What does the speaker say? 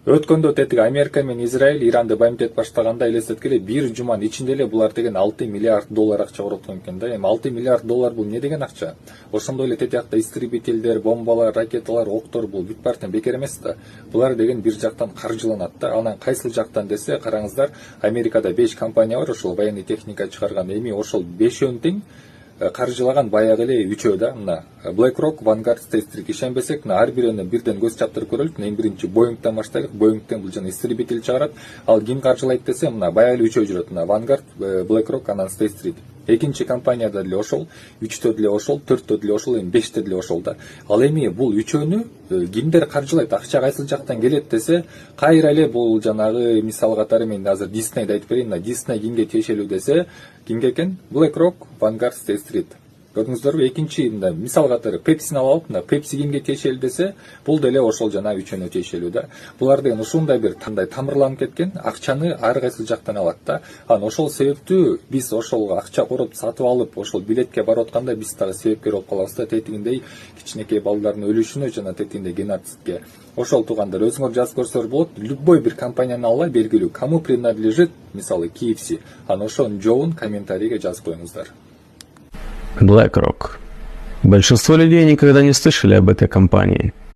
Өткөндө тетиги Америка менен Израиль Иранды бомбдеп баштаганда элестеткиле бир жуманын ичинде эле булар деген $6 миллиард акча короткон экен да. Эми $6 миллиард бул не деген акча? Ошондой эле тетиякта истребительдер, бомбалар, ракеталар, октор бул бүт бартын бекер эмес да. Булар деген бир жактан каржыланат да. Анан кайсыл жактан десе, караңыздар, Америкада 5 компания бар, ошол военный техника чыгарган. Эми ошол 5-өн тең каржылаган баягы эле 3-өө да. Мына BlackRock, Vanguard, State Street. Ишенбесек, мына ар бирөөнө бирден көз чаптырып көрөлүк. Эң биринчи Boeing'тен баштайлык. Boeing'тен бул жана истребитель чыгарат. Ал ким каржылайт десе, мына баягы эле 3-өө жүрөт. Мына Vanguard, BlackRock, анан State Street. Экинчи компанияда деле ошол, 3-тө деле ошол, 4-тө деле ошол, эми 5-те деле ошол да. Ал эми бул 3-өөнү кимдер каржылайт, акча кайсыл жактан келет десе, кайра эле бул жанагы мисал катары мен азыр Disney'ди айтып берейин. Disney кимге тиешелүү десе, кимге экен? BlackRock, Vanguard, State Street. Көрдүңүздөрбү? Экинчи мисал катары Pepsi'ни алып, мына Pepsi кимге тиешелүү десе, бул деле ошол жана 3-өөнө тиешелүү да. Булар деген ушундай бир тандай тамырланып кеткен, акчаны ар кайсыл жактан алат да. Анан ошол себептүү биз ошол акча коротуп сатып алып, ошол билетке барып атканда биз дагы себепкер болуп калабыз да, тетигиндей кичинекей балдардын өлүшүнө жана тетигиндей геноцидке. Ошол туугандар, өзүңөр жазып көрсөңөр болот, любой бир компанияны алла белгилүү, кому принадлежит, мисалы KFC. Анан ошонун жообун комментарийге жазып коюңуздар. BlackRock. Большинство людей никогда не слышали об этой компании.